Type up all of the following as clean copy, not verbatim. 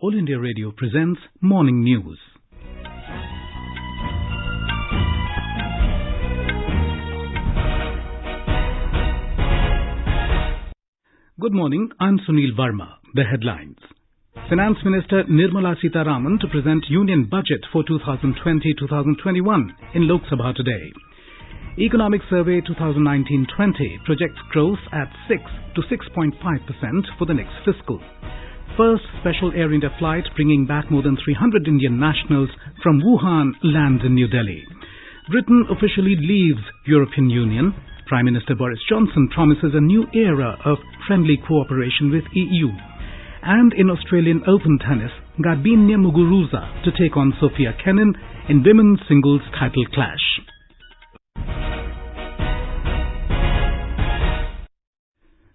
All India Radio presents Morning News. Good morning, I'm Sunil Verma. The headlines. Finance Minister Nirmala Sitharaman to present Union Budget for 2020-2021 in Lok Sabha today. Economic Survey 2019-20 projects growth at 6 to 6.5% for the next fiscal. First special Air India flight bringing back more than 300 Indian nationals from Wuhan lands in New Delhi. Britain officially leaves European Union. Prime Minister Boris Johnson promises a new era of friendly cooperation with EU. And in Australian Open tennis, Garbine Muguruza to take on Sofia Kenin in women's singles title clash.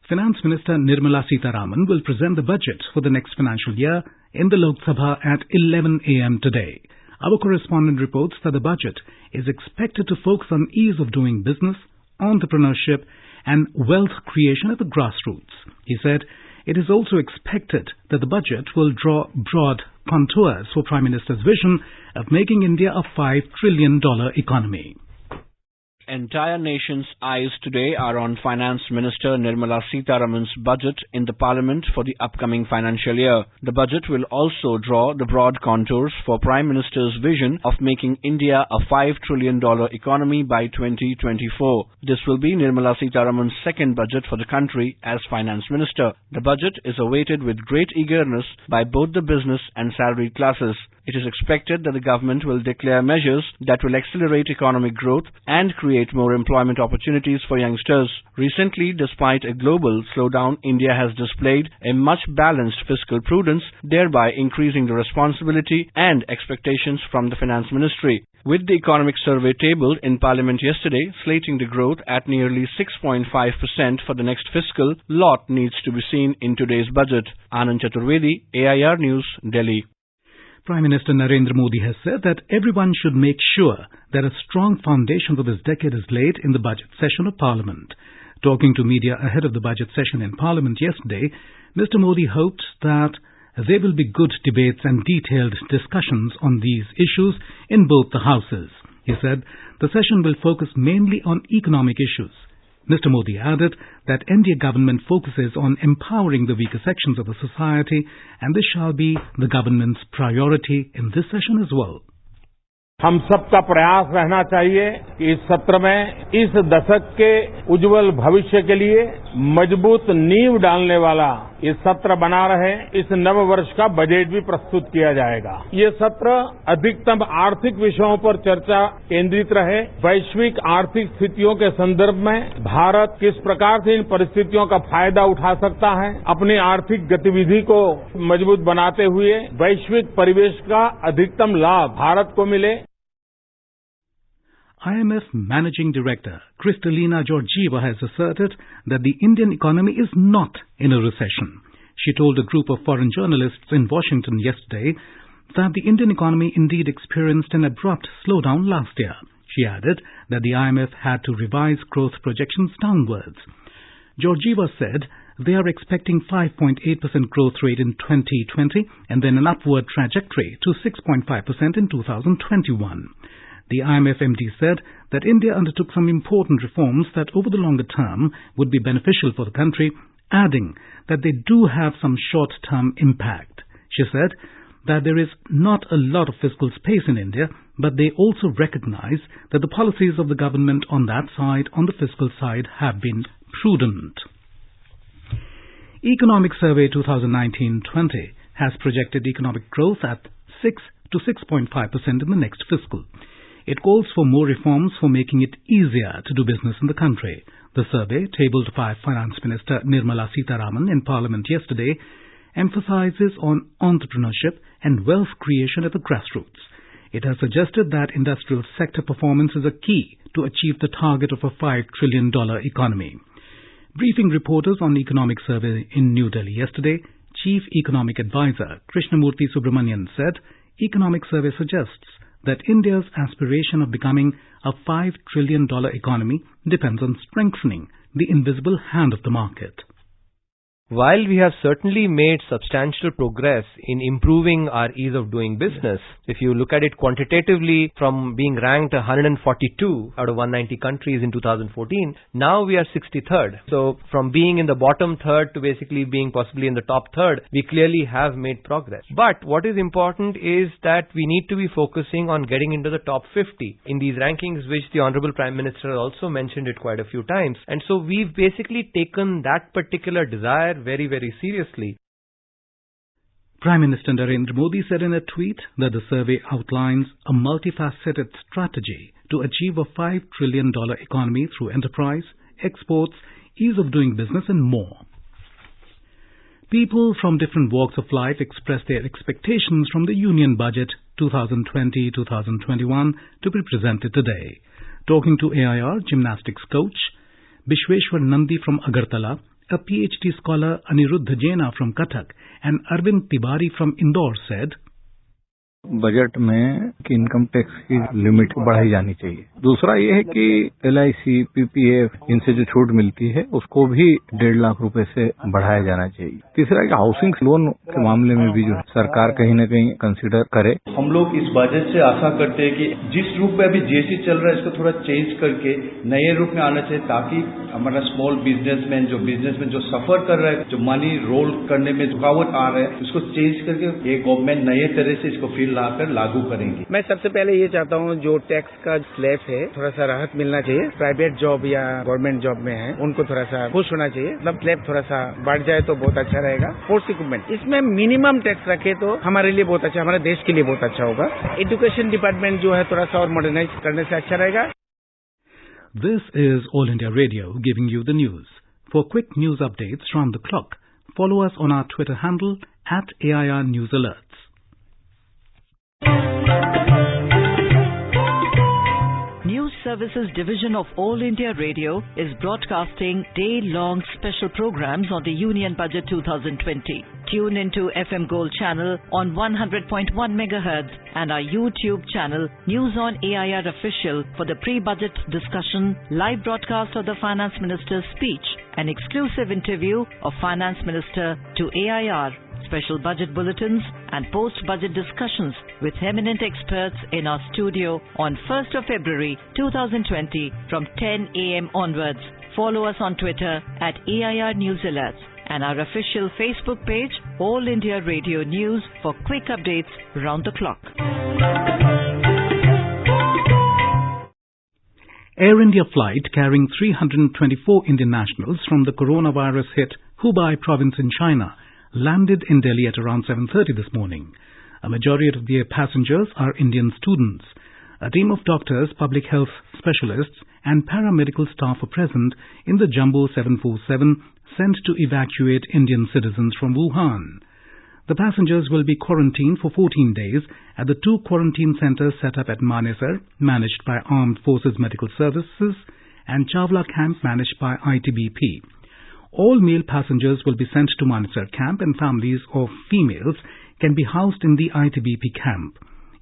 Finance Minister Nirmala Sitharaman will present the budget for the next financial year in the Lok Sabha at 11 a.m. today. Our correspondent reports that the budget is expected to focus on ease of doing business, entrepreneurship and wealth creation at the grassroots. He said it is also expected that the budget will draw broad contours for Prime Minister's vision of making India a $5 trillion economy. Entire nation's eyes today are on Finance Minister Nirmala Sitharaman's budget in the Parliament for the upcoming financial year. The budget will also draw the broad contours for Prime Minister's vision of making India a $5 trillion economy by 2024. This will be Nirmala Sitharaman's second budget for the country as Finance Minister. The budget is awaited with great eagerness by both the business and salaried classes. It is expected that the government will declare measures that will accelerate economic growth and create more employment opportunities for youngsters. Recently, despite a global slowdown, India has displayed a much balanced fiscal prudence, thereby increasing the responsibility and expectations from the Finance Ministry. With the economic survey tabled in Parliament yesterday, slating the growth at nearly 6.5% for the next fiscal, lot needs to be seen in today's budget. Anand Chaturvedi, AIR News, Delhi. Prime Minister Narendra Modi has said that everyone should make sure that a strong foundation for this decade is laid in the budget session of Parliament. Talking to media ahead of the budget session in Parliament yesterday, Mr. Modi hoped that there will be good debates and detailed discussions on these issues in both the houses. He said the session will focus mainly on economic issues. Mr. Modi added that NDA government focuses on empowering the weaker sections of the society, and this shall be the government's priority in this session as well. हम सबका प्रयास रहना चाहिए कि इस सत्र में इस दशक के उज्जवल भविष्य के लिए मजबूत नींव डालने वाला ये सत्र बना रहे। इस नव वर्ष का बजट भी प्रस्तुत किया जाएगा। ये सत्र अधिकतम आर्थिक विषयों पर चर्चा केंद्रित रहे। वैश्विक आर्थिक स्थितियों के संदर्भ में भारत किस प्रकार से इन परिस्थितियों का फायदा उठा सकता है, अपनी आर्थिक गतिविधि को मजबूत बनाते हुए वैश्विक परिवेश का अधिकतम लाभ भारत को मिले। IMF Managing Director Kristalina Georgieva has asserted that the Indian economy is not in a recession. She told a group of foreign journalists in Washington yesterday that the Indian economy indeed experienced an abrupt slowdown last year. She added that the IMF had to revise growth projections downwards. Georgieva said they are expecting 5.8% growth rate in 2020 and then an upward trajectory to 6.5% in 2021. The IMF MD said that India undertook some important reforms that over the longer term would be beneficial for the country, adding that they do have some short-term impact. She said that there is not a lot of fiscal space in India, but they also recognize that the policies of the government on that side, on the fiscal side, have been prudent. Economic Survey 2019-20 has projected economic growth at 6 to 6.5% in the next fiscal. It calls for more reforms for making it easier to do business in the country. The survey, tabled by Finance Minister Nirmala Sitharaman in Parliament yesterday, emphasizes on entrepreneurship and wealth creation at the grassroots. It has suggested that industrial sector performance is a key to achieve the target of a $5 trillion economy. Briefing reporters on the Economic Survey in New Delhi yesterday, Chief Economic Advisor Krishnamurthy Subramanian said, Economic Survey suggests that India's aspiration of becoming a $5 trillion economy depends on strengthening the invisible hand of the market. While we have certainly made substantial progress in improving our ease of doing business, if you look at it quantitatively from being ranked 142 out of 190 countries in 2014, now we are 63rd. So from being in the bottom third to basically being possibly in the top third, we clearly have made progress. But what is important is that we need to be focusing on getting into the top 50 in these rankings, which the Honorable Prime Minister also mentioned it quite a few times. And so we've basically taken that particular desire very, very seriously. Prime Minister Narendra Modi said in a tweet that the survey outlines a multifaceted strategy to achieve a $5 trillion economy through enterprise, exports, ease of doing business and more. People from different walks of life expressed their expectations from the Union Budget 2020-2021 to be presented today. Talking to AIR gymnastics coach Bishweshwar Nandi from Agartala, a PhD scholar Aniruddha Jaina from Kathak and Arvind Tibari from Indore said, budget में income tax की limit बढ़ाई जानी चाहिए। दूसरा ये है कि LIC, PPF इनसे जो छूट मिलती है उसको भी 1.5 लाख रुपए से बढ़ाया जाना चाहिए। तीसरा कि हाउसिंग लोन के मामले में भी जो सरकार कहीं न कहीं कंसीडर करे। हम लोग इस बजट से आशा करते हैं कि जिस रूप में अभी GST चल रहा है इसको थोड़ा चेंज करके नए रूप में आना चाहिए, ताकि हमारा स्मॉल बिजनेसमैन जो सफर कर रहा है, जो मनी रोल करने में रुकावट आ रहा है, उसको चेंज करके ये गवर्नमेंट नए तरह से इसको फील लाकर लागू करेंगे। मैं सबसे पहले ये चाहता हूँ जो टैक्स का स्लैब है थोड़ा सा राहत मिलना चाहिए। प्राइवेट जॉब या गवर्नमेंट जॉब में है उनको थोड़ा सा खुश होना चाहिए। मतलब स्लैब थोड़ा सा बढ़ जाए तो बहुत अच्छा रहेगा। स्पोर्ट्स इक्विपमेंट इसमें मिनिमम टैक्स रखे तो हमारे लिए बहुत अच्छा, हमारे देश के लिए बहुत अच्छा होगा। एजुकेशन डिपार्टमेंट जो है थोड़ा सा और मॉडर्नाइज करने से अच्छा रहेगा। This is All India Radio giving you the news. For quick news updates round the clock, follow us on our Twitter handle @AIR News Alerts. News Services Division of All India Radio is broadcasting day-long special programs on the Union Budget 2020. Tune into FM Gold channel on 100.1 MHz and our YouTube channel News on AIR Official for the pre-budget discussion, live broadcast of the Finance Minister's speech, an exclusive interview of Finance Minister to AIR, special budget bulletins and post-budget discussions with eminent experts in our studio on 1st of February 2020 from 10 a.m. onwards. Follow us on Twitter @AIR News Alerts and our official Facebook page All India Radio News for quick updates round the clock. Air India flight carrying 324 Indian nationals from the coronavirus-hit Hubei province in China landed in Delhi at around 7:30 this morning. A majority of their passengers are Indian students. A team of doctors, public health specialists and paramedical staff are present in the Jumbo 747 sent to evacuate Indian citizens from Wuhan. The passengers will be quarantined for 14 days at the 2 quarantine centers set up at Manesar, managed by Armed Forces Medical Services, and Chawla Camp, managed by ITBP. All male passengers will be sent to Manesar camp and families of females can be housed in the ITBP camp.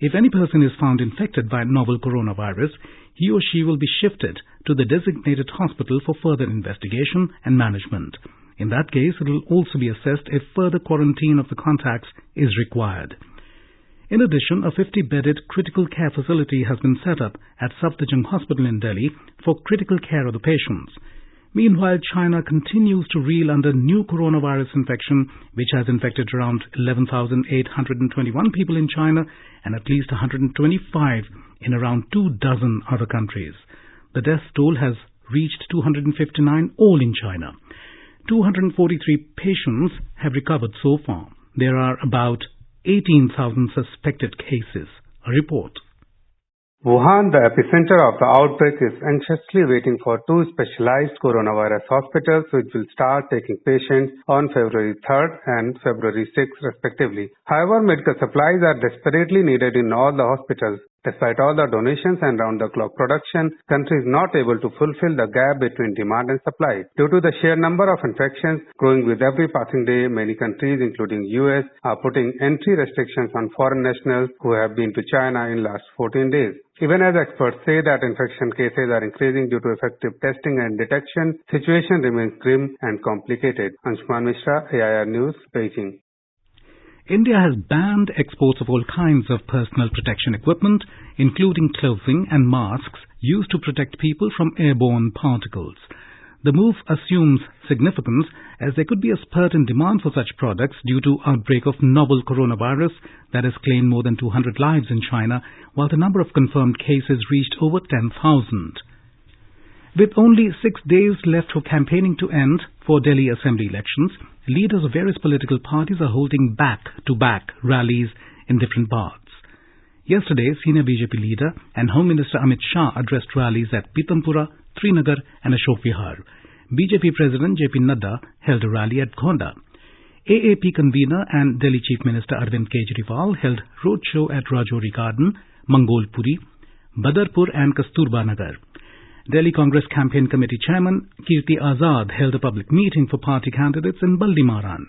If any person is found infected by novel coronavirus, he or she will be shifted to the designated hospital for further investigation and management. In that case, it will also be assessed if further quarantine of the contacts is required. In addition, a 50-bedded critical care facility has been set up at Safdarjung Hospital in Delhi for critical care of the patients. Meanwhile, China continues to reel under new coronavirus infection, which has infected around 11,821 people in China and at least 125 in around 24 other countries. The death toll has reached 259 all in China. 243 patients have recovered so far. There are about 18,000 suspected cases. A report. Wuhan, the epicenter of the outbreak, is anxiously waiting for 2 specialized coronavirus hospitals which will start taking patients on February 3rd and February 6th respectively. However, medical supplies are desperately needed in all the hospitals. Despite all the donations and round-the-clock production, country is not able to fulfill the gap between demand and supply. Due to the sheer number of infections growing with every passing day, many countries, including US, are putting entry restrictions on foreign nationals who have been to China in last 14 days. Even as experts say that infection cases are increasing due to effective testing and detection, situation remains grim and complicated. Anshuman Mishra, AIR News, Beijing. India has banned exports of all kinds of personal protection equipment, including clothing and masks used to protect people from airborne particles. The move assumes significance as there could be a spurt in demand for such products due to outbreak of novel coronavirus that has claimed more than 200 lives in China, while the number of confirmed cases reached over 10,000. With only 6 days left for campaigning to end for Delhi Assembly elections, leaders of various political parties are holding back-to-back rallies in different parts. Yesterday, senior BJP leader and Home Minister Amit Shah addressed rallies at Pitampura, Srinagar and Ashok Vihar. BJP President JP Nadda held a rally at Gonda. AAP convener and Delhi Chief Minister Arvind Kejriwal held roadshow at Rajouri Garden, Mangolpuri, Badarpur and Kasturba Nagar. Delhi Congress Campaign Committee Chairman Kirti Azad held a public meeting for party candidates in Baldi Maran.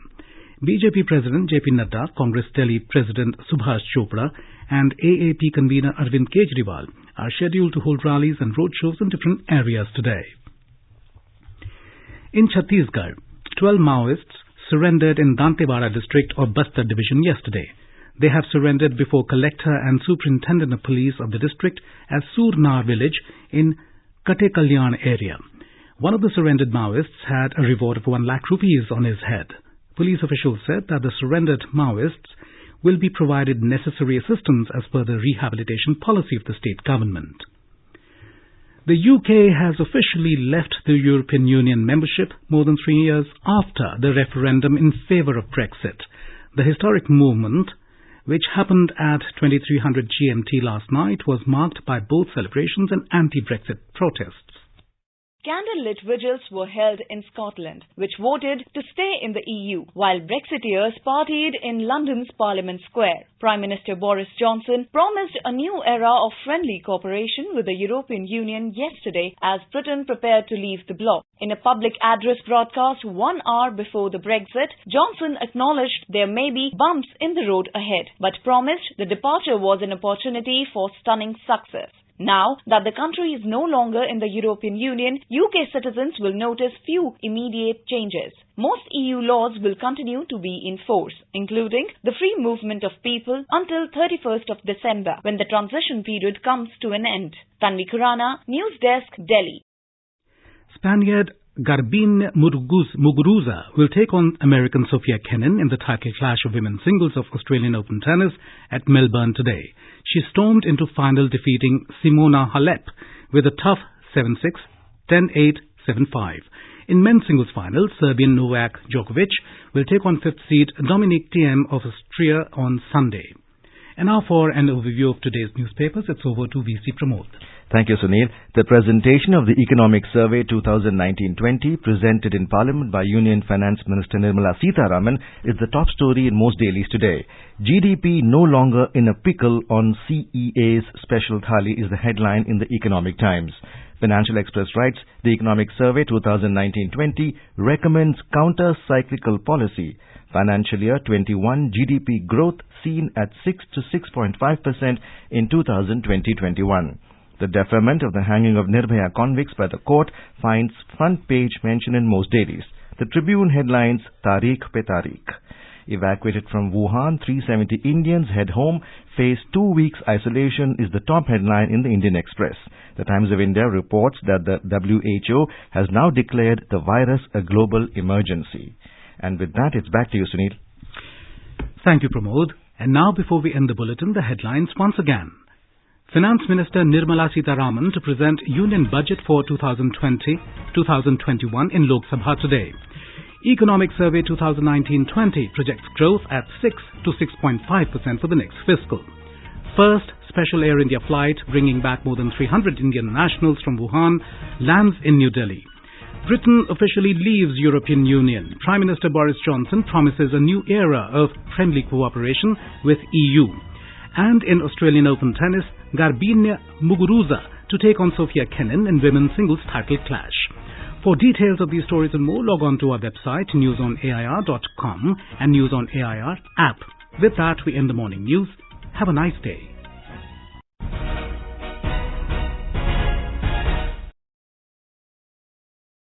BJP President JP Nadda, Congress Delhi President Subhash Chopra and AAP convener Arvind Kejriwal are scheduled to hold rallies and roadshows in different areas today. In Chhattisgarh, 12 Maoists surrendered in Dantewada district of Bastar division yesterday. They have surrendered before Collector and Superintendent of Police of the district at Surnar village in Kate Kalyan area. One of the surrendered Maoists had a reward of 1 lakh rupees on his head. Police officials said that the surrendered Maoists will be provided necessary assistance as per the rehabilitation policy of the state government. The UK has officially left the European Union membership more than 3 years after the referendum in favour of Brexit. The historic movement, which happened at 2300 GMT last night, was marked by both celebrations and anti-Brexit protests. Candlelit vigils were held in Scotland, which voted to stay in the EU, while Brexiteers partied in London's Parliament Square. Prime Minister Boris Johnson promised a new era of friendly cooperation with the European Union yesterday as Britain prepared to leave the bloc. In a public address broadcast 1 hour before the Brexit, Johnson acknowledged there may be bumps in the road ahead, but promised the departure was an opportunity for stunning success. Now that the country is no longer in the European Union, UK citizens will notice few immediate changes. Most EU laws will continue to be in force, including the free movement of people until 31st of December, when the transition period comes to an end. Tanvi Khurana, News Desk, Delhi. Spaniard Garbine Muguruza will take on American Sofia Kenin in the title clash of women's singles of Australian Open tennis at Melbourne today. She stormed into final defeating Simona Halep with a tough 7-6, 10-8, 7-5. In men's singles final, Serbian Novak Djokovic will take on 5th seed Dominic Thiem of Austria on Sunday. And now for an overview of today's newspapers, it's over to VC Pramod. Thank you, Sunil. The presentation of the Economic Survey 2019-20 presented in Parliament by Union Finance Minister Nirmala Sitharaman is the top story in most dailies today. GDP no longer in a pickle on CEA's special thali is the headline in the Economic Times. Financial Express writes, the Economic Survey 2019-20 recommends counter-cyclical policy. Financial year 21 GDP growth seen at 6 to 6.5% in 2020-21. The deferment of the hanging of Nirbhaya convicts by the court finds front page mention in most dailies. The Tribune headlines, Tariq pe Tariq. Evacuated from Wuhan, 370 Indians head home, face 2 weeks isolation is the top headline in the Indian Express. The Times of India reports that the WHO has now declared the virus a global emergency. And with that, it's back to you, Sunil. Thank you, Pramod. And now, before we end the bulletin, the headlines once again. Finance Minister Nirmala Sitharaman to present Union Budget for 2020-2021 in Lok Sabha today. Economic Survey 2019-20 projects growth at 6 to 6.5% for the next fiscal. First Special Air India flight bringing back more than 300 Indian nationals from Wuhan lands in New Delhi. Britain officially leaves European Union. Prime Minister Boris Johnson promises a new era of friendly cooperation with EU. And in Australian Open tennis, Garbine Muguruza to take on Sofia Kenin in women's singles title clash. For details of these stories and more, log on to our website newsonair.com and News on AIR app. With that, we end the morning news. Have a nice day.